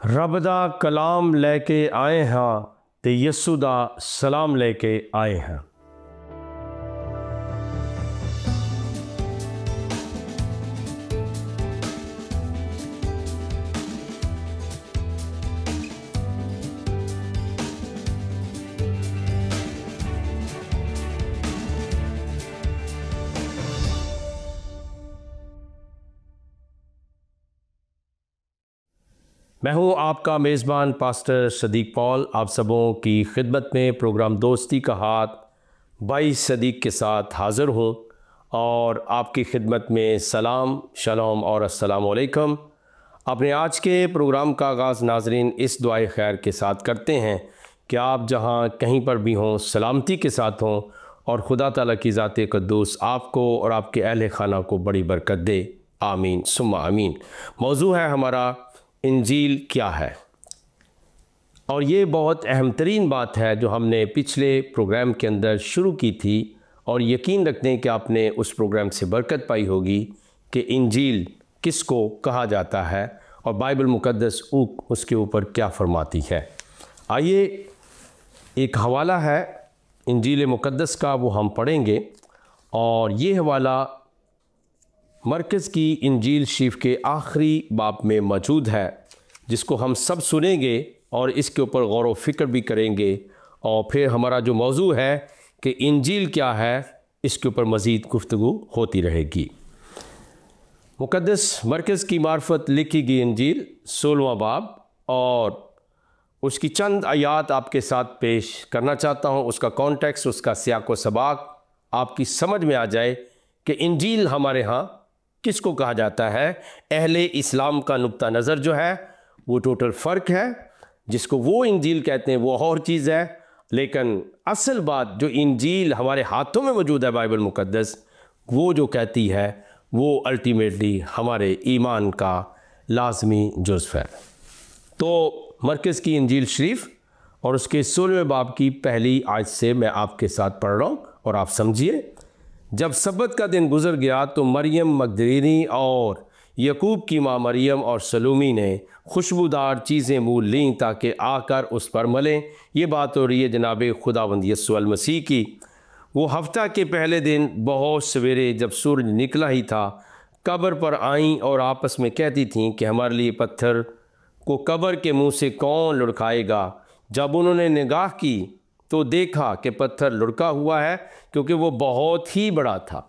रब दा कलाम लेके आए हाँ ते यस्सु दा सलाम लेके आए हैं। मैं हूं आपका मेज़बान पास्टर सदीक पॉल, आप सबों की खिदमत में प्रोग्राम दोस्ती का हाथ भाई सदीक के साथ हाज़िर हूं और आपकी खिदमत में सलाम, शलोम और अस्सलाम वालेकुम। अपने आज के प्रोग्राम का आगाज़ नाज़रीन इस दुआए खैर के साथ करते हैं कि आप जहां कहीं पर भी हों सलामती के साथ हों और खुदा ताला की ज़ात क़ुद्दूस आपको और आपके अहले खाना को बड़ी बरकत दे। आमीन सुम्मा आमीन। मौजू है हमारा इंजील क्या है, और ये बहुत अहम तरीन बात है जो हमने पिछले प्रोग्राम के अंदर शुरू की थी, और यकीन रखते हैं कि आपने उस प्रोग्राम से बरकत पाई होगी कि इंजील किसको कहा जाता है और बाइबल मुक़द्दस उसके ऊपर क्या फरमाती है। आइए एक हवाला है इंजील मुक़द्दस का, वो हम पढ़ेंगे, और ये हवाला मरकज़ की इंजील शरीफ के आखिरी बाब में मौजूद है, जिसको हम सब सुनेंगे और इसके ऊपर गौर व फिक्र भी करेंगे, और फिर हमारा जो मौजू है कि इंजील क्या है इसके ऊपर मज़ीद गुफ्तगू होती रहेगी। मुक़द्दस मरकज़ की मार्फत लिखी गई इंजील 16वां बाब, और उसकी चंद आयात आपके साथ पेश करना चाहता हूँ। उसका कॉन्टेक्स्ट, उसका सियाक़ व सबाक़ आपकी समझ में आ जाए कि इंजील हमारे यहाँ किसको कहा जाता है। अहले इस्लाम का नुक्ता नज़र जो है वो टोटल फ़र्क है, जिसको वो इंजील कहते हैं वो और चीज़ है, लेकिन असल बात जो इंजील हमारे हाथों में मौजूद है बाइबल मुक़द्दस, वो जो कहती है वो अल्टीमेटली हमारे ईमान का लाजमी जुज़्व है। तो मरकज़ की इंजील शरीफ और उसके 16वें बाब की पहली आयत से मैं आपके साथ पढ़ रहा हूँ, और आप समझिए। जब सब्बत का दिन गुज़र गया तो मरियम मगदलीनी और यकूब की माँ मरियम और सलोमी ने खुशबूदार चीज़ें मूल लीं ताकि आकर उस पर मलें। ये बात हो रही है जनाब खुदावंद यस्सु अल मसीह की। वो हफ्ता के पहले दिन बहुत सवेरे जब सूरज निकला ही था, कब्र पर आईं और आपस में कहती थीं कि हमारे लिए पत्थर को कब्र के मुँह से कौन लुढ़काएगा। जब उन्होंने निगाह की तो देखा कि पत्थर लुढ़का हुआ है, क्योंकि वो बहुत ही बड़ा था।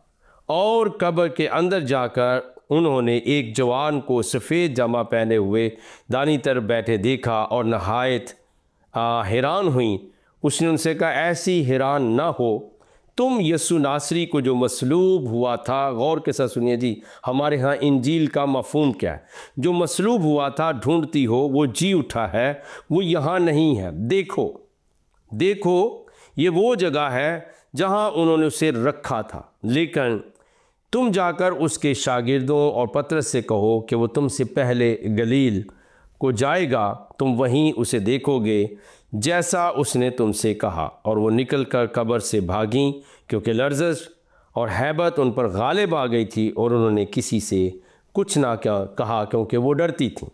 और कब्र के अंदर जाकर उन्होंने एक जवान को सफ़ेद जामा पहने हुए दानी तरफ बैठे देखा और नहायत हैरान हुई। उसने उनसे कहा, ऐसी हैरान ना हो, तुम यस्सु नासरी को जो मसलूब हुआ था, गौर के साथ सुनिए जी, हमारे यहाँ इंजील का मफ़हूम क्या है। जो मसलूब हुआ था ढूंढती हो, वो जी उठा है, वो यहाँ नहीं है। देखो देखो, ये वो जगह है जहाँ उन्होंने उसे रखा था, लेकिन तुम जाकर उसके शागिर्दों और पतरस से कहो कि वो तुमसे पहले गलील को जाएगा, तुम वहीं उसे देखोगे जैसा उसने तुमसे कहा। और वो निकलकर कब्र से भागीं, क्योंकि लर्ज़श और हैबत उन पर गालिब आ गई थी, और उन्होंने किसी से कुछ ना कहा क्योंकि वो डरती थीं।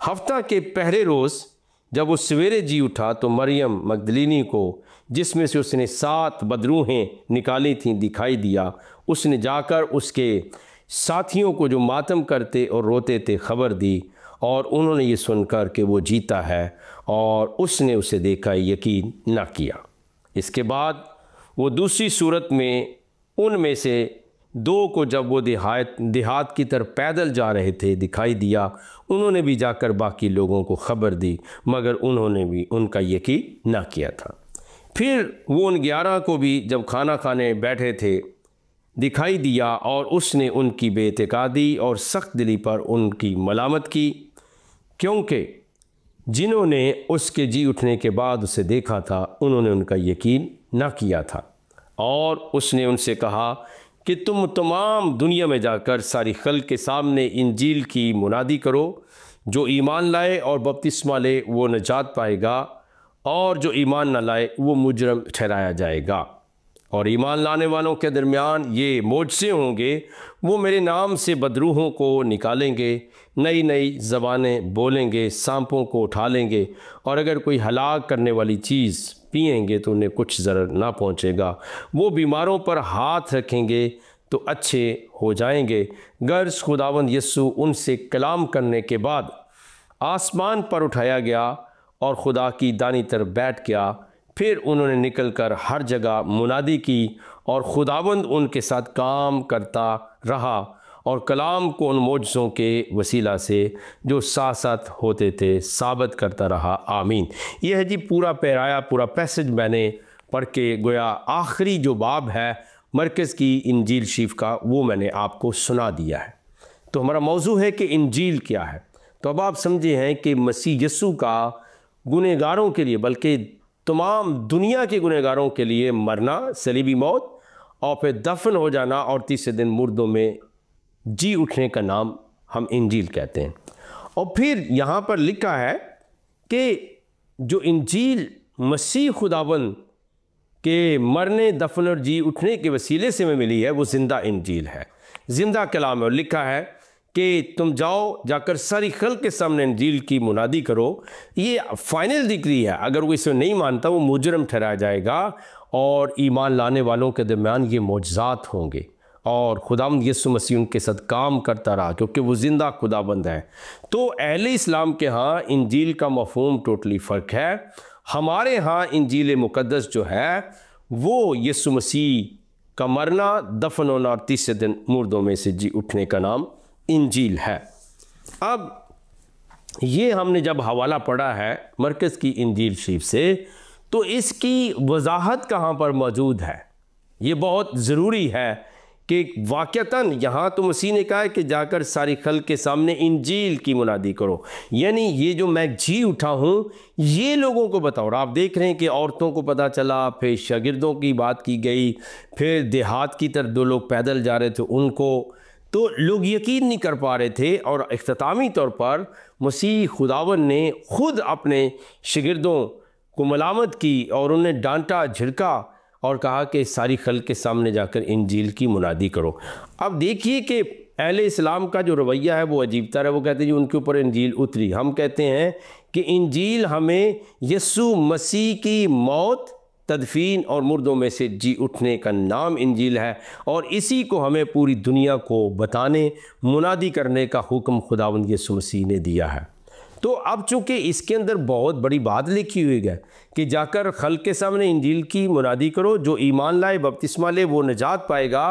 हफ्ता के पहले रोज़ जब वो सवेरे जी उठा तो मरियम मगदलीनी को, जिसमें से उसने 7 बदरूहें निकाली थीं, दिखाई दिया। उसने जाकर उसके साथियों को जो मातम करते और रोते थे खबर दी, और उन्होंने ये सुनकर कि वो जीता है, और उसने उसे देखा यकीन ना किया। इसके बाद वो दूसरी सूरत में उनमें से 2 को जब वो देहात की तरफ पैदल जा रहे थे दिखाई दिया। उन्होंने भी जाकर बाकी लोगों को खबर दी, मगर उन्होंने भी उनका यकीन ना किया था। फिर वो उन 11 को भी जब खाना खाने बैठे थे दिखाई दिया, और उसने उनकी बेइतिकादी और सख्त दिली पर उनकी मलामत की, क्योंकि जिन्होंने उसके जी उठने के बाद उसे देखा था उन्होंने उनका यकीन ना किया था। और उसने उनसे कहा कि तुम तमाम दुनिया में जाकर सारी खल्क के सामने इंजील की मुनादी करो। जो ईमान लाए और बपतिस्मा ले वो नजात पाएगा, और जो ईमान न लाए वो मुजरम ठहराया जाएगा। और ईमान लाने वालों के दरमियान ये मोजज़े होंगे, वो मेरे नाम से बदरूहों को निकालेंगे, नई नई ज़बानें बोलेंगे, सांपों को उठा लेंगे, और अगर कोई हलाक करने वाली चीज़ पिएंगे तो उन्हें कुछ ज़रर ना पहुँचेगा। वो बीमारों पर हाथ रखेंगे तो अच्छे हो जाएंगे। गर्ज खुदावंद यस्सु उनसे कलाम करने के बाद आसमान पर उठाया गया और खुदा की दानी तरफ बैठ गया। फिर उन्होंने निकलकर हर जगह मुनादी की और खुदावंद उनके साथ काम करता रहा और कलाम को उन मोजज़ों के वसीला से जो साथ साथ होते थे साबित करता रहा। आमीन। यह है जी पूरा पैराया, पूरा पैसेज मैंने पढ़ के गोया आखिरी जो बाब है मरकज़ की इंजील शरीफ का वो मैंने आपको सुना दिया है। तो हमारा मौजू है कि इंजील क्या है। तो अब आप समझे हैं कि मसीह यस्सु का गुनहगारों के लिए, बल्कि तमाम दुनिया के गुनहगारों के लिए मरना, सलीबी मौत और फिर दफन हो जाना और तीसरे दिन मुर्दों में जी उठने का नाम हम इंजील कहते हैं। और फिर यहाँ पर लिखा है कि जो इंजील मसीह खुदावंद के मरने, दफन और जी उठने के वसीले से में मिली है वो ज़िंदा इंजील है, ज़िंदा कलाम है। और लिखा है कि तुम जाओ जाकर सारी खल्क के सामने इंजील की मुनादी करो। ये फाइनल डिग्री है, अगर वो इसे नहीं मानता वो मुजरम ठहराया जाएगा और ईमान लाने वालों के दरमियान ये मोजज़ात होंगे। और खुदावंद यीशु मसीह उनके साथ काम करता रहा क्योंकि वो ज़िंदा खुदाबंद है। तो अहले इस्लाम के यहाँ इंजील का मफ़हूम टोटली फ़र्क है। हमारे यहाँ इंजील मुक़द्दस जो है वो यीशु मसीह का मरना, दफन होना और तीसरे दिन मुर्दों में से जी उठने का नाम इंजील है। अब ये हमने जब हवाला पढ़ा है मरकज़ की इंजील शरीफ से, तो इसकी वजाहत कहाँ पर मौजूद है, ये बहुत ज़रूरी है कि वाक़तन यहाँ तो मसीह ने कहा है कि जाकर सारी खल्क के सामने इंजील की मुनादी करो, यानी ये जो मैं जी उठा हूँ ये लोगों को बताओ। और आप देख रहे हैं कि औरतों को पता चला, फिर शागिर्दों की बात की गई, फिर देहात की तरफ 2 लोग पैदल जा रहे थे उनको, तो लोग यकीन नहीं कर पा रहे थे। और इख्तितामी तौर पर मसीह खुदावन ने खुद अपने शागिर्दों को मलामत की और उन्हें डांटा, झिड़का और कहा कि सारी खल्क के सामने जाकर इंजील की मुनादी करो। अब देखिए कि अहले इस्लाम का जो रवैया है वो अजीब तरह, वो कहते हैं जी उनके ऊपर इंजील उतरी। हम कहते हैं कि इंजील हमें यीशु मसीह की मौत, तदफीन और मुर्दों में से जी उठने का नाम इंजील है, और इसी को हमें पूरी दुनिया को बताने, मुनादी करने का हुक्म खुदावंद यीशु मसीह ने दिया है। तो अब चूँकि इसके अंदर बहुत बड़ी बात लिखी हुई है कि जाकर खल्क के सामने इंजील की मुनादी करो, जो ईमान लाए, बपतिस्मा ले, वो निजात पाएगा,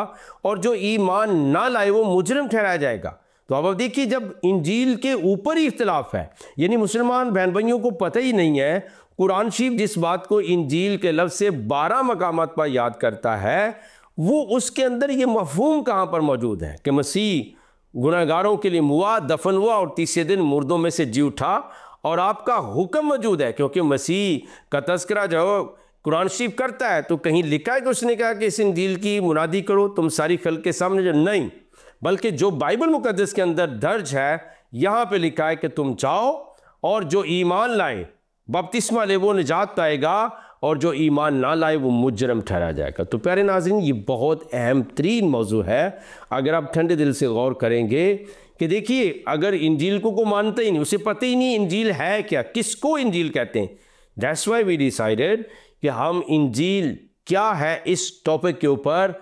और जो ईमान ना लाए वो मुजरम ठहराया जाएगा। तो अब देखिए, जब इंजील के ऊपर ही इख्तिलाफ है, यानी मुसलमान बहन भाइयों को पता ही नहीं है, कुरान शरीफ जिस बात को इंजील के लफ्ज़ से 12 मकामात पर याद करता है, वो उसके अंदर ये मफहूम कहाँ पर मौजूद है कि मसीह गुनहगारों के लिए मुआ, दफन हुआ और तीसरे दिन मुर्दों में से जी उठा, और आपका हुक्म मौजूद है। क्योंकि मसीह का तस्करा जो कुरान शरीफ करता है तो कहीं लिखा है कि उसने कहा कि इस इंजील की मुनादी करो तुम सारी खल्क के सामने, जो नहीं, बल्कि जो बाइबल मुकद्दस के अंदर दर्ज है यहाँ पे लिखा है कि तुम जाओ और जो ईमान लाए, बपतिस्मा ले, वो निजात पाएगा, और जो ईमान ना लाए वो मुजरम ठहरा जाएगा। तो प्यारे नाज़रीन, ये बहुत अहम तरीन मौजू है। अगर आप ठंडे दिल से गौर करेंगे कि देखिए, अगर इंजील को मानते ही नहीं, उसे पता ही नहीं इंजील है क्या, किसको इंजील कहते हैं, दैट्स व्हाई वी डिसाइडेड कि हम इंजील क्या है इस टॉपिक के ऊपर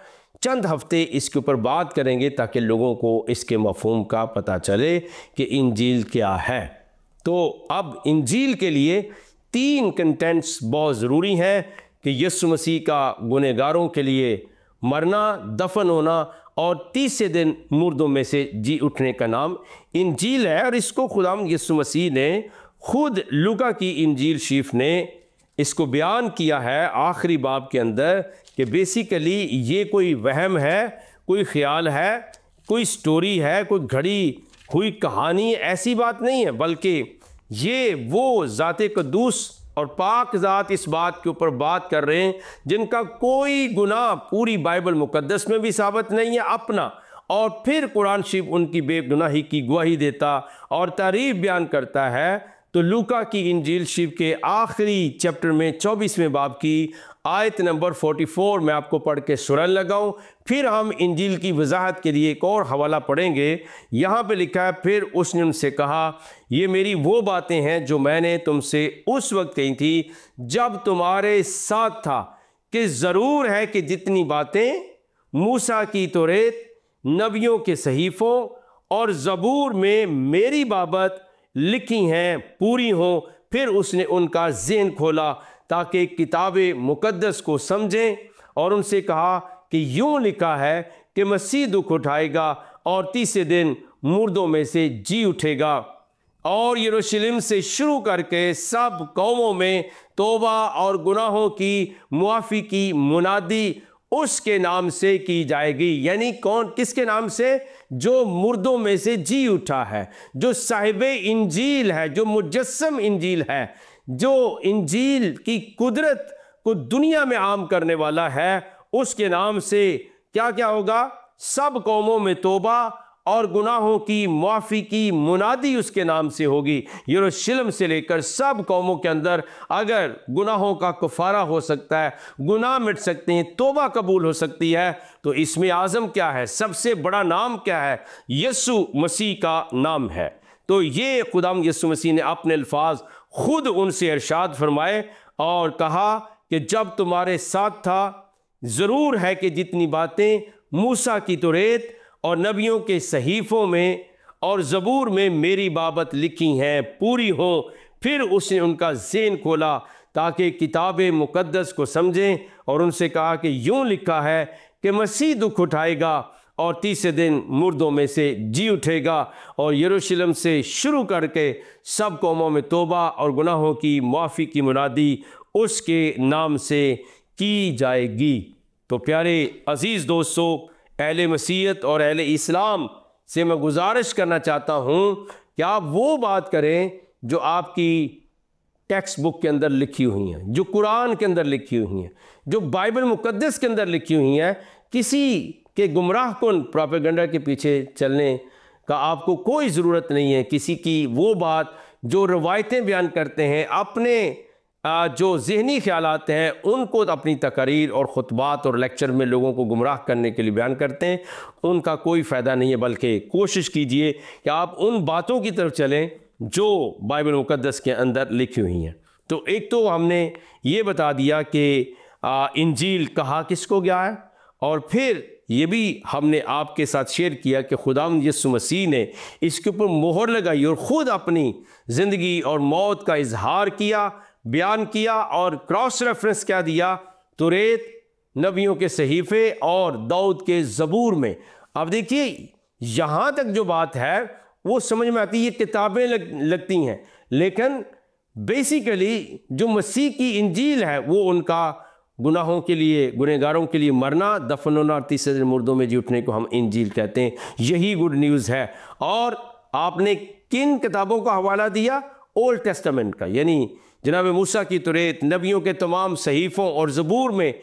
चंद हफ्ते इसके ऊपर बात करेंगे, ताकि लोगों को इसके मफहूम का पता चले कि इंजील क्या है। तो अब इंजील के लिए 3 कंटेंट्स बहुत ज़रूरी हैं कि यीशु मसीह का गुनहगारों के लिए मरना, दफन होना और तीसरे दिन मुर्दों में से जी उठने का नाम इंजील है। और इसको खुदावंद यीशु मसीह ने खुद लूका की इंजील शरीफ ने इसको बयान किया है आखिरी बाब के अंदर कि बेसिकली ये कोई वहम है, कोई ख्याल है, कोई स्टोरी है, कोई घड़ी हुई कहानी, ऐसी बात नहीं है, बल्कि ये वो ज़ाते कद्दूस और पाक ज़ात इस बात के ऊपर बात कर रहे हैं जिनका कोई गुनाह पूरी बाइबल मुकद्दस में भी साबित नहीं है अपना, और फिर कुरान शरीफ उनकी बेगुनाही की गवाही देता और तारीफ बयान करता है। तो लूका की इंजील शरीफ के आखिरी चैप्टर में 24वें बाब की आयत नंबर 44 मैं आपको पढ़ के सुरन लगाऊं, फिर हम इंजील की वजाहत के लिए एक और हवाला पढ़ेंगे। यहाँ पे लिखा है, फिर उसने उनसे कहा, ये मेरी वो बातें हैं जो मैंने तुमसे उस वक्त कही थी जब तुम्हारे साथ था, कि ज़रूर है कि जितनी बातें मूसा की तौरेत, नबियों के सहीफ़ों और ज़बूर में मेरी बाबत लिखी हैं पूरी हों। फिर उसने उनका ज़हन खोला ताकि किताब मुक़द्दस को समझें, और उनसे कहा कि यूँ लिखा है कि मसीह दुख उठाएगा और तीसरे दिन मुर्दों में से जी उठेगा, और यरूशलेम से शुरू करके सब कौमों में तौबा और गुनाहों की मुआफ़ी की मुनादी उसके नाम से की जाएगी। यानी कौन, किसके नाम से? जो मुर्दों में से जी उठा है, जो साहिबे इंजील है, जो मुजस्सम इंजील है, जो इंजील की कुदरत को दुनिया में आम करने वाला है, उसके नाम से क्या क्या होगा? सब कौमों में तौबा और गुनाहों की मुआफ़ी की मुनादी उसके नाम से होगी। यरूशलेम से लेकर सब कौमों के अंदर अगर गुनाहों का कफ़ारा हो सकता है, गुनाह मिट सकते हैं, तौबा कबूल हो सकती है, तो इसमें आज़म क्या है? सबसे बड़ा नाम क्या है? यीशु मसीह का नाम है। तो ये खुदाम यीशु मसीह ने अपने अल्फाज खुद उनसे इरशाद फरमाए और कहा कि जब तुम्हारे साथ था, ज़रूर है कि जितनी बातें मूसा की तौरेत और नबियों के सहीफ़ों में और ज़बूर में मेरी बाबत लिखी हैं पूरी हो। फिर उसने उनका ज़हन खोला ताकि किताब मुक़द्दस को समझें, और उनसे कहा कि यूँ लिखा है कि मसीह दुख उठाएगा और तीसरे दिन मुर्दों में से जी उठेगा, और यरूशलेम से शुरू करके सब कौमों में तौबा और गुनाहों की मुआफ़ी की मुनादी उसके नाम से की जाएगी। तो प्यारे अज़ीज़ दोस्तों, अहले मसीहत और अहले इस्लाम से मैं गुजारिश करना चाहता हूँ कि आप वो बात करें जो आपकी टेक्स्ट बुक के अंदर लिखी हुई हैं, जो कुरान के अंदर लिखी हुई हैं, जो बाइबल मुक़द्दस के अंदर लिखी हुई हैं। किसी के गुमराह कुन प्रोपेगेंडा के पीछे चलने का आपको कोई ज़रूरत नहीं है। किसी की वो बात जो रवायतें बयान करते हैं, अपने जो ज़हनी ख़यालात हैं, उनको अपनी तकारीर और ख़ुतबात और लेक्चर में लोगों को गुमराह करने के लिए बयान करते हैं, उनका कोई फ़ायदा नहीं है। बल्कि कोशिश कीजिए कि आप उन बातों की तरफ चलें जो बाइबल मुक़द्दस के अंदर लिखी हुई हैं। तो एक तो हमने ये बता दिया कि इंजील कहा किसको गया है, और फिर ये भी हमने आपके साथ शेयर किया कि खुदावंद यीशु मसीह ने इसके ऊपर मोहर लगाई और ख़ुद अपनी ज़िंदगी और मौत का इजहार किया, बयान किया, और क्रॉस रेफरेंस क्या दिया? तौरेत, नबियों के सहीफ़े और दाऊद के ज़बूर में। अब देखिए, यहाँ तक जो बात है वो समझ में आती है, ये किताबें लगती हैं, लेकिन बेसिकली जो मसीह की इंजील है वो उनका गुनाहों के लिए, गुनहगारों के लिए मरना, दफन होना और तीसरे दिन मुर्दों में जी उठने को हम इंजील कहते हैं। यही गुड न्यूज़ है। और आपने किन किताबों का हवाला दिया? ओल्ड टेस्टामेंट का, यानी जनाब मूसा की तौरेत, नबियों के तमाम सहीफ़ों और ज़बूर में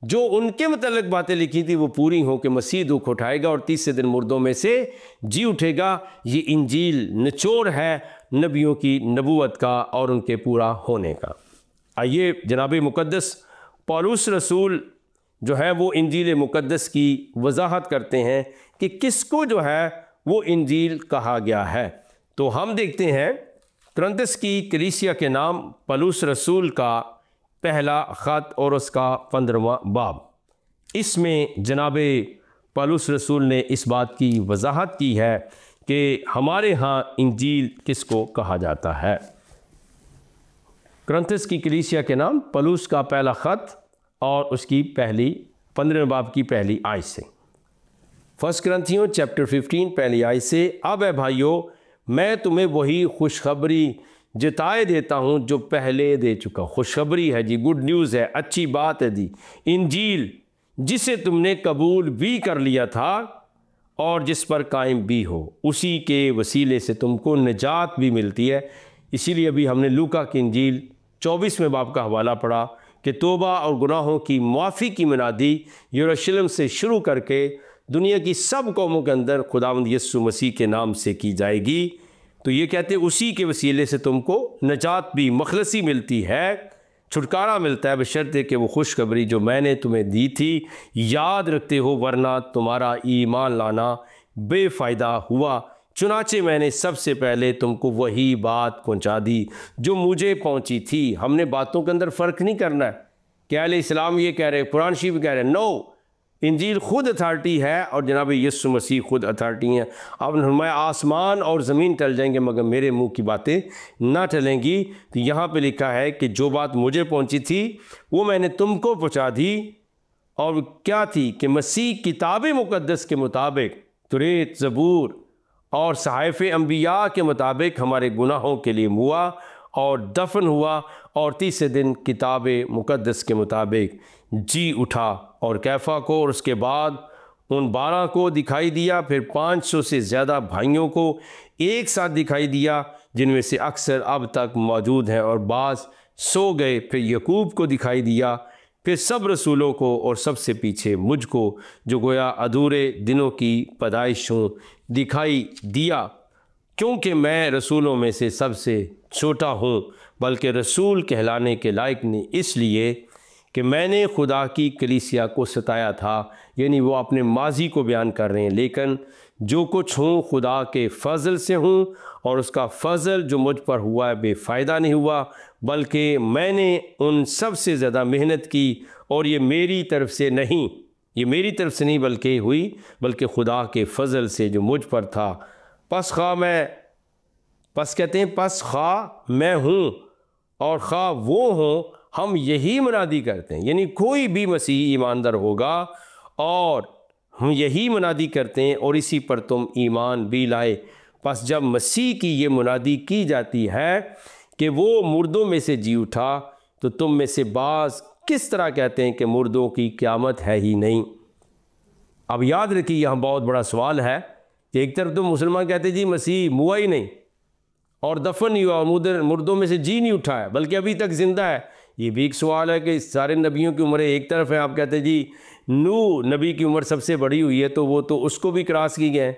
जो उनके मतलब बातें लिखी थी वो पूरी हो कि मसीह दुख उठाएगा और तीसरे दिन मुर्दों में से जी उठेगा। ये इंजील निचोड़ है नबियों की नबूवत का और उनके पूरा होने का। आइए जनाब मुक़द्दस पौलुस रसूल जो है वो इंजील मुक़द्दस की वजाहत करते हैं कि किसको जो है वो इंजील कहा गया है। तो हम देखते हैं कुरिन्थियों की कलीसिया के नाम पौलुस रसूल का पहला ख़त और उसका 15वां बाब। इसमें जनाब पौलुस रसूल ने इस बात की वजाहत की है कि हमारे यहाँ इंजील किसको कहा जाता है। कुरिन्थियों की कलीसिया के नाम पौलुस का पहला ख़त और उसकी 15वें बाब की पहली आयत से। 1 कुरिन्थियों चैप्टर 15 पहली आयत से, अब है भाइयों, मैं तुम्हें वही खुशखबरी जताए देता हूँ जो पहले दे चुका। खुशखबरी है जी, गुड न्यूज़ है, अच्छी बात है जी। इंजील जिसे तुमने कबूल भी कर लिया था और जिस पर कायम भी हो, उसी के वसीले से तुमको निजात भी मिलती है। इसीलिए अभी हमने लूका की इंजील 24वें बाब का हवाला पढ़ा कि तौबा और गुनाहों की मुआफ़ी की मुनादी यरूशलेम से शुरू करके दुनिया की सब कौमों के अंदर खुदावंद यीशु मसीह के नाम से की जाएगी। तो ये कहते हैं उसी के वसीले से तुमको निजात भी, मखलसी मिलती है। छुटकारा मिलता है बशर्ते कि वो खुशखबरी जो मैंने तुम्हें दी थी याद रखते हो, वरना तुम्हारा ईमान लाना बेफ़ायदा हुआ। चुनाचे मैंने सबसे पहले तुमको वही बात पहुंचा दी जो मुझे पहुंची थी। हमने बातों के अंदर फ़र्क नहीं करना है कि अहले इस्लाम ये कह रहे हैं, कुरान शरीफ कह रहे हैं। नो, इंजील खुद अथॉरिटी है और जनाब यीशु मसीह खुद अथॉरिटी हैं। अब मैं आसमान और ज़मीन टल जाएंगे मगर मेरे मुंह की बातें ना टलेंगी। तो यहाँ पे लिखा है कि जो बात मुझे पहुँची थी वो मैंने तुमको पहुँचा दी। और क्या थी कि मसीह किताब मुक़द्दस के मुताबिक तुरेत, ज़बूर और सहाइफ़ अंबिया के मुताबिक हमारे गुनाहों के लिए मुआ और दफन हुआ और तीसरे दिन किताब मुक़द्दस के मुताबिक जी उठा। और कैफ़ा को और उसके बाद उन 12 को दिखाई दिया, फिर 500 से ज़्यादा भाइयों को एक साथ दिखाई दिया, जिनमें से अक्सर अब तक मौजूद हैं और बाज़ सो गए। फिर यकूब को दिखाई दिया, फिर सब रसूलों को और सबसे पीछे मुझको, जो गोया अधूरे दिनों की पैदाइश हूँ, दिखाई दिया। क्योंकि मैं रसूलों में से सबसे छोटा हूँ, बल्कि रसूल कहलाने के लायक नहीं, इसलिए कि मैंने खुदा की कलीसिया को सताया था। यानी वो अपने माजी को बयान कर रहे हैं। लेकिन जो कुछ हूँ खुदा के फ़ज़ल से हूँ, और उसका फ़ज़ल जो मुझ पर हुआ है बेफ़ायदा नहीं हुआ, बल्कि मैंने उन सब से ज़्यादा मेहनत की। और ये मेरी तरफ से नहीं, ये मेरी तरफ से नहीं बल्कि हुई, बल्कि खुदा के फ़ज़ल से जो मुझ पर था। पस खा मैं हूँ और खा वो हूँ, हम यही मुनादी करते हैं। यानी कोई भी मसीही ईमानदार होगा और हम यही मुनादी करते हैं और इसी पर तुम ईमान भी लाए। बस जब मसीह की ये मुनादी की जाती है कि वो मुर्दों में से जी उठा, तो तुम में से बाज़ किस तरह कहते हैं कि मुर्दों की क़यामत है ही नहीं। अब याद रखिए, यहाँ बहुत बड़ा सवाल है कि एक तरफ तो मुसलमान कहते जी मसीह मुआ ही नहीं और दफन नहीं हुआ और मुर्दों में से जी नहीं उठा है, बल्कि अभी तक ज़िंदा है। ये भी एक सवाल है कि सारे नबियों की उम्रें एक तरफ है। आप कहते जी नूह नबी की उम्र सबसे बड़ी हुई है, तो वो तो उसको भी क्रॉस की गए।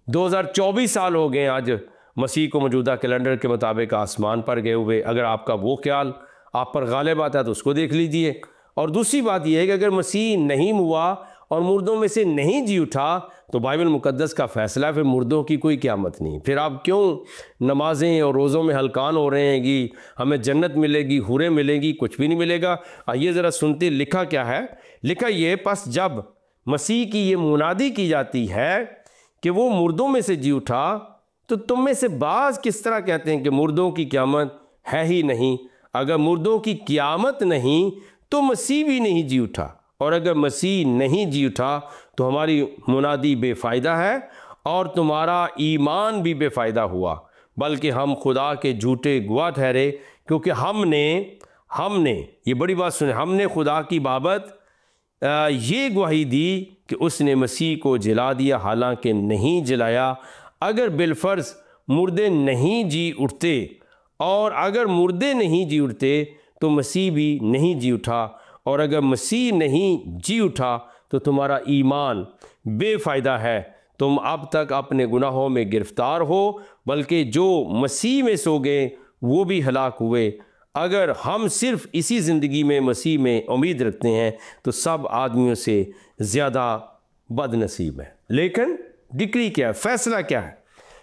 2024 साल हो गए आज मसीह को मौजूदा कैलेंडर के मुताबिक आसमान पर गए हुए। अगर आपका वो ख्याल आप पर गालिब आता है तो उसको देख लीजिए। और दूसरी बात यह है कि अगर मसीह नहीं हुआ और मुर्दों में से नहीं जी उठा, तो बाइबल मुक़द्दस का फ़ैसला है फिर मुर्दों की कोई क़यामत नहीं। फिर आप क्यों नमाज़ें और रोज़ों में हलकान हो रहे हैं कि हमें जन्नत मिलेगी, हुरें मिलेंगी? कुछ भी नहीं मिलेगा। आइए ज़रा सुनते लिखा क्या है। लिखा ये, बस जब मसीह की ये मुनादी की जाती है कि वो मुर्दों में से जी उठा, तो तुम में से बाज़ किस तरह कहते हैं कि मुर्दों की क़यामत है ही नहीं। अगर मुर्दों की क़यामत नहीं तो मसीह भी नहीं जी उठा, और अगर मसीह नहीं जी उठा तो हमारी मुनादी बेफ़ायदा है और तुम्हारा ईमान भी बेफ़ायदा हुआ, बल्कि हम खुदा के झूठे गवाह ठहरे। क्योंकि हमने ये बड़ी बात सुने, हमने खुदा की बाबत ये गवाही दी कि उसने मसीह को जिला दिया, हालांकि नहीं जिलाया। अगर बिलफ़र्ज़ मुर्दे नहीं जी उठते, और अगर मुर्दे नहीं जी उठते तो मसीह भी नहीं जी उठा, और अगर मसीह नहीं जी उठा तो तुम्हारा ईमान बेफ़ायदा है। तुम अब तक अपने गुनाहों में गिरफ़्तार हो, बल्कि जो मसीह में सो गए वो भी हलाक हुए। अगर हम सिर्फ़ इसी ज़िंदगी में मसीह में उम्मीद रखते हैं तो सब आदमियों से ज़्यादा बदनसीब है। लेकिन डिक्री क्या है, फ़ैसला क्या है?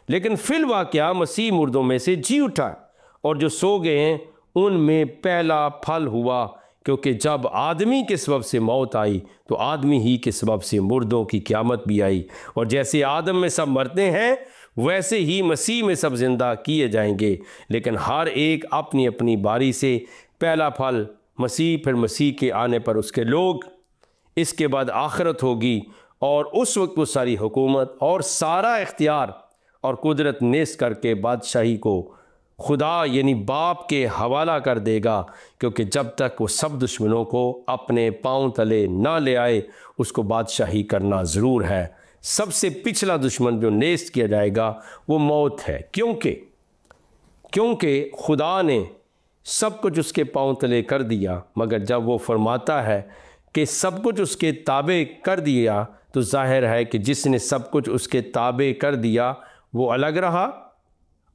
लेकिन फिल वाक़या मसीह मुर्दों में से जी उठा, और जो सो गए हैं उनमें पहला फल हुआ। क्योंकि जब आदमी के सबब से मौत आई तो आदमी ही के सबब से मुर्दों की क़यामत भी आई। और जैसे आदम में सब मरते हैं वैसे ही मसीह में सब ज़िंदा किए जाएंगे, लेकिन हर एक अपनी अपनी बारी से। पहला फल मसीह, फिर मसीह के आने पर उसके लोग, इसके बाद आखिरत होगी, और उस वक्त वो सारी हुकूमत और सारा इख्तियार और कुदरत नेस करके बादशाही को खुदा यानी बाप के हवाला कर देगा। क्योंकि जब तक वो सब दुश्मनों को अपने पांव तले ना ले आए उसको बादशाही करना ज़रूर है। सबसे पिछला दुश्मन जो नेस्त किया जाएगा वो मौत है। क्योंकि खुदा ने सब कुछ उसके पांव तले कर दिया, मगर जब वो फरमाता है कि सब कुछ उसके ताबे कर दिया, तो जाहिर है कि जिसने सब कुछ उसके ताबे कर दिया वो अलग रहा,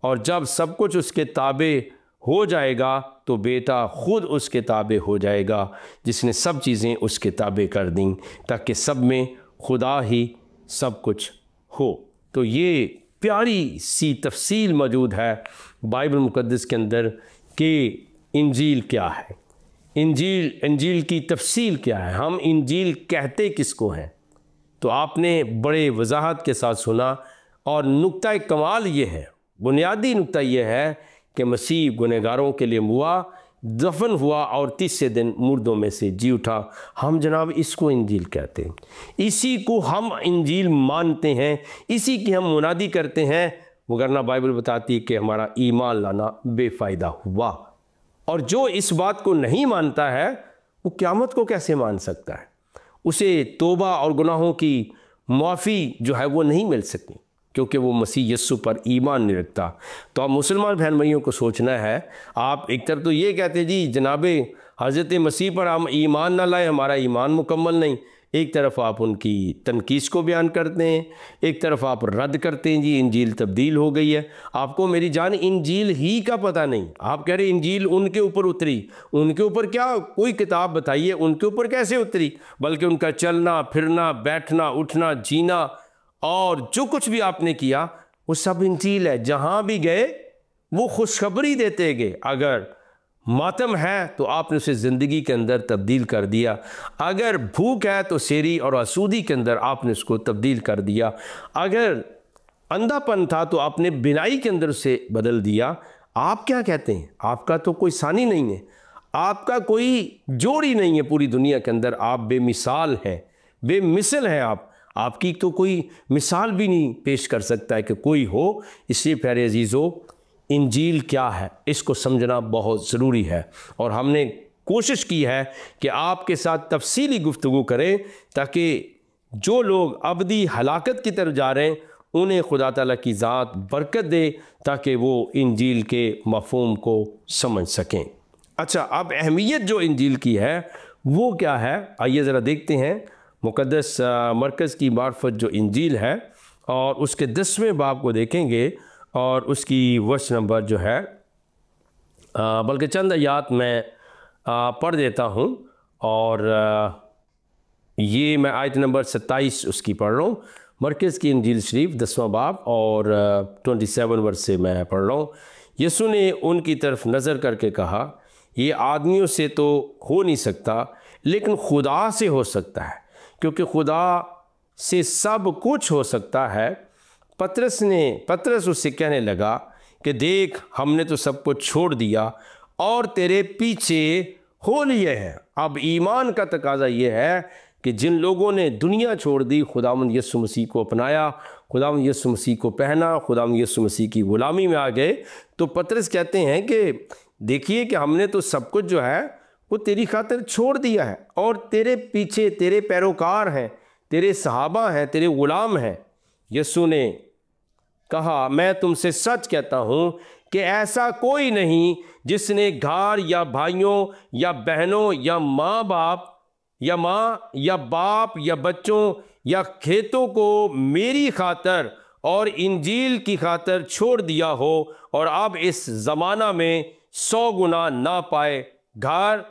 और जब सब कुछ उसके ताबे हो जाएगा तो बेटा खुद उसके ताबे हो जाएगा, जिसने सब चीज़ें उसके ताबे कर दी, ताकि सब में खुदा ही सब कुछ हो। तो ये प्यारी सी तफसील मौजूद है बाइबल मुक़द्दस के अंदर कि इंजील क्या है, इंजील की तफसील क्या है, हम इंजील कहते किसको हैं। तो आपने बड़े वजाहत के साथ सुना, और नुक्ता कमाल ये है, बुनियादी नुक्ता ये है कि मसीह गुनहगारों के लिए हुआ, दफन हुआ और तीसरे दिन मुर्दों में से जी उठा। हम जनाब इसको इंजील कहते हैं, इसी को हम इंजील मानते हैं, इसी की हम मुनादी करते हैं, वरना बाइबल बताती है कि हमारा ईमान लाना बेफ़ायदा हुआ। और जो इस बात को नहीं मानता है वो क़यामत को कैसे मान सकता है, उसे तौबा और गुनाहों की माफ़ी जो है वो नहीं मिल सकती, क्योंकि वो मसीह यस्सु पर ईमान नहीं रखता। तो आप मुसलमान बहन भाइयों को सोचना है, आप एक तरफ तो ये कहते जी जनाबे हज़रत मसीह पर हम ईमान ना लाए, हमारा ईमान मुकम्मल नहीं, एक तरफ आप उनकी तनकीस को बयान करते हैं, एक तरफ आप रद्द करते हैं जी इंजील तब्दील हो गई है। आपको मेरी जान इंजील ही का पता नहीं, आप कह रहे इंजील उनके ऊपर उतरी, उनके ऊपर क्या कोई किताब बताइए उनके ऊपर कैसे उतरी, बल्कि उनका चलना फिरना बैठना उठना जीना और जो कुछ भी आपने किया वो सब इंजील है। जहाँ भी गए वो खुशखबरी देते गए, अगर मातम है तो आपने उसे ज़िंदगी के अंदर तब्दील कर दिया, अगर भूख है तो सेरी और आसूदी के अंदर आपने उसको तब्दील कर दिया, अगर अंधापन था तो आपने बिनाई के अंदर उसे बदल दिया। आप क्या कहते हैं, आपका तो कोई सानी नहीं है, आपका कोई जोड़ी नहीं है पूरी दुनिया के अंदर, आप बेमिसाल हैं, बेमिसल हैं, आपकी तो कोई मिसाल भी नहीं पेश कर सकता है कि कोई हो। इसलिए प्यारे अजीज़ों, इंजील क्या है इसको समझना बहुत ज़रूरी है, और हमने कोशिश की है कि आपके साथ तफसीली गुफ्तगू करें, ताकि जो लोग अबदी हलाकत की तरफ जा रहे हैं उन्हें खुदा ताला की ज़ात बरकत दे, ताकि वो इंजील के मफ़हूम को समझ सकें। अच्छा, अब अहमियत जो इंजील की है वो क्या है, आइए ज़रा देखते हैं। मुक़द्दस मरकज़ की मार्फत जो इंजील है, और उसके 10वें बाब को देखेंगे, और उसकी वर्स नंबर जो है बल्कि चंद आयात मैं पढ़ देता हूँ, और ये मैं आयत नंबर 27 उसकी पढ़ रहा हूँ। मरकज़ की इंजील शरीफ 10वां बाब और 27 वर्स से मैं पढ़ रहा हूँ। यीशु ने उनकी तरफ नज़र करके कहा, ये आदमियों से तो हो नहीं सकता, लेकिन खुदा से हो सकता है, क्योंकि खुदा से सब कुछ हो सकता है। पतरस उससे कहने लगा कि देख, हमने तो सब कुछ छोड़ दिया और तेरे पीछे हो लिए हैं। अब ईमान का तकाजा ये है कि जिन लोगों ने दुनिया छोड़ दी, खुदावंद यीशु मसीह को अपनाया, खुदावंद यीशु मसीह को पहना, खुदावंद यीशु मसीह की ग़ुलामी में आ गए, तो पतरस कहते हैं कि देखिए कि हमने तो सब कुछ जो है वो तेरी खातिर छोड़ दिया है, और तेरे पीछे तेरे पैरोकार हैं, तेरे सहाबा हैं, तेरे ग़ुलाम हैं। यीशु ने कहा, मैं तुमसे सच कहता हूँ कि ऐसा कोई नहीं जिसने घर या भाइयों या बहनों या माँ या बाप या बच्चों या खेतों को मेरी खातर और इंजील की खातर छोड़ दिया हो, और अब इस ज़माना में 100 गुना ना पाए, घर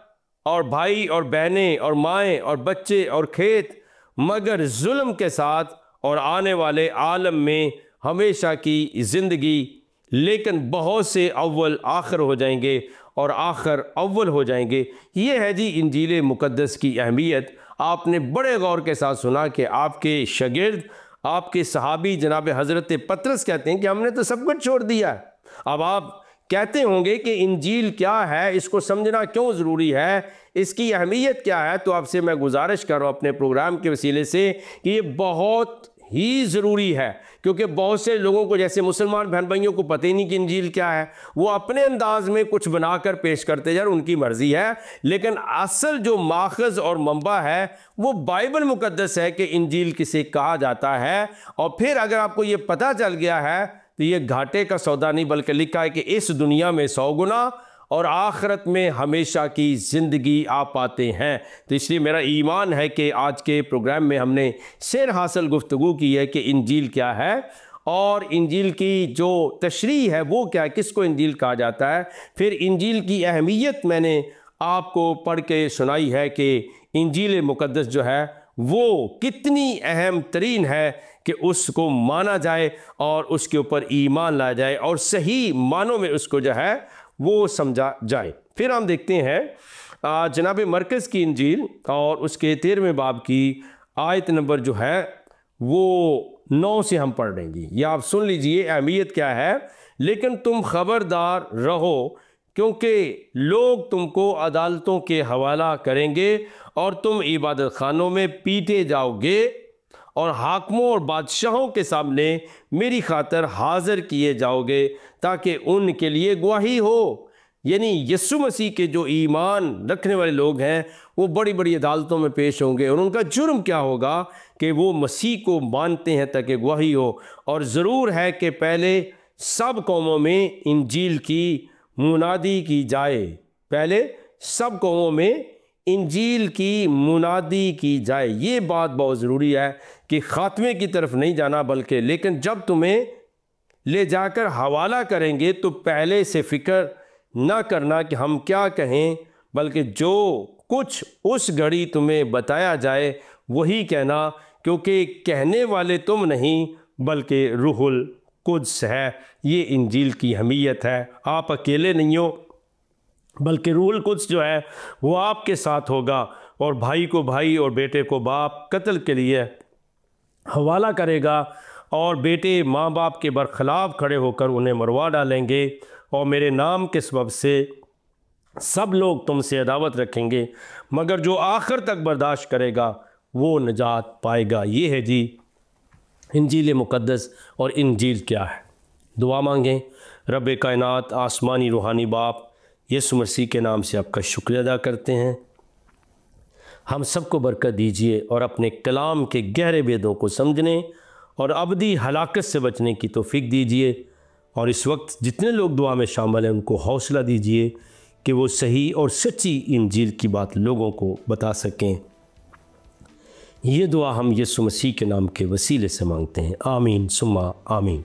और भाई और बहनें और माएँ और बच्चे और खेत, मगर जुल्म के साथ और आने वाले आलम में हमेशा की ज़िंदगी। लेकिन बहुत से अव्वल आखिर हो जाएंगे और आखिर अव्वल हो जाएंगे। ये है जी इंजील मुक़द्दस की अहमियत। आपने बड़े गौर के साथ सुना कि आपके शागिर्द, आपके सहाबी जनाब हज़रत पतरस कहते हैं कि हमने तो सब कुछ छोड़ दिया है। अब आप कहते होंगे कि इंजील क्या है, इसको समझना क्यों ज़रूरी है, इसकी अहमियत क्या है। तो आपसे मैं गुजारिश कर रहा हूँ अपने प्रोग्राम के वसीले से कि ये बहुत ही ज़रूरी है, क्योंकि बहुत से लोगों को, जैसे मुसलमान बहन भाइयों को पता ही नहीं कि इंजील क्या है, वो अपने अंदाज में कुछ बनाकर पेश करते यार, उनकी मर्ज़ी है। लेकिन असल जो माखज़ और मंबा है वो बाइबल मुक़द्दस है कि इंजील किसे कहा जाता है। और फिर अगर आपको ये पता चल गया है तो ये घाटे का सौदा नहीं, बल्कि लिखा है कि इस दुनिया में 100 गुना और आखिरत में हमेशा की ज़िंदगी आप पाते हैं। तो इसलिए मेरा ईमान है कि आज के प्रोग्राम में हमने शेर हासिल गुफ्तगू की है कि इंजील क्या है, और इंजील की जो तशरीह है वो क्या है, किसको इंजील कहा जाता है। फिर इंजील की अहमियत मैंने आपको पढ़ के सुनाई है कि इंजील मुक़द्दस जो है वो कितनी अहम तरीन है कि उसको माना जाए और उसके ऊपर ईमान लाया जाए और सही मानों में उसको जो है वो समझा जाए। फिर हम देखते हैं जनाब मरकज़ की इंजील और उसके 13वें बाब की आयत नंबर जो है वो 9 से हम पढ़ लेंगे। या आप सुन लीजिए अहमियत क्या है। लेकिन तुम खबरदार रहो, क्योंकि लोग तुमको अदालतों के हवाला करेंगे और तुम इबादत खानों में पीटे जाओगे और हाकिमों और बादशाहों के सामने मेरी खातर हाजिर किए जाओगे ताकि उनके लिए गवाही हो। यानी यीशु मसीह के जो ईमान रखने वाले लोग हैं वो बड़ी बड़ी अदालतों में पेश होंगे और उनका जुर्म क्या होगा कि वो मसीह को मानते हैं ताकि गवाही हो। और ज़रूर है कि पहले सब कौमों में इंजील की मुनादी की जाए, पहले सब कौमों में इंजील की मुनादी की जाए। ये बात बहुत ज़रूरी है कि ख़ात्मे की तरफ नहीं जाना, बल्कि लेकिन जब तुम्हें ले जाकर हवाला करेंगे तो पहले से फ़िक्र ना करना कि हम क्या कहें, बल्कि जो कुछ उस घड़ी तुम्हें बताया जाए वही कहना, क्योंकि कहने वाले तुम नहीं बल्कि रूहुल कुद्स है। ये इंजील की अहमियत है। आप अकेले नहीं हो, बल्कि रूहुल कुद्स जो है वो आपके साथ होगा और भाई को भाई और बेटे को बाप कत्ल के लिए हवाला करेगा और बेटे माँ बाप के बरखिलाफ़ खड़े होकर उन्हें मरवा डालेंगे और मेरे नाम के सबब से सब लोग तुमसे अदावत रखेंगे, मगर जो आखिर तक बर्दाश्त करेगा वो निजात पाएगा। ये है जी इंजील मुक़द्दस। और इंजील क्या है? दुआ मांगें। रब कायनात आसमानी रूहानी बाप, यीशु मसीह के नाम से आपका शुक्रिया अदा करते हैं। हम सबको बरकत दीजिए और अपने कलाम के गहरे भेदों को समझने और अबदी हलाकत से बचने की तौफीक दीजिए। और इस वक्त जितने लोग दुआ में शामिल हैं उनको हौसला दीजिए कि वो सही और सच्ची इंजील की बात लोगों को बता सकें। ये दुआ हम यीशु मसीह के नाम के वसीले से मांगते हैं। आमीन सुम्मा आमीन।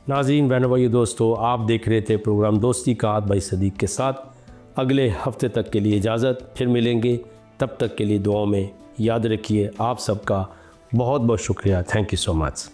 नाज़रीन, बहनों भाई दोस्तों, आप देख रहे थे प्रोग्राम दोस्ती का हाथ भाई सदीक के साथ। अगले हफ्ते तक के लिए इजाज़त, फिर मिलेंगे। तब तक के लिए दुआओं में याद रखिए। आप सबका बहुत बहुत शुक्रिया। Thank you so much.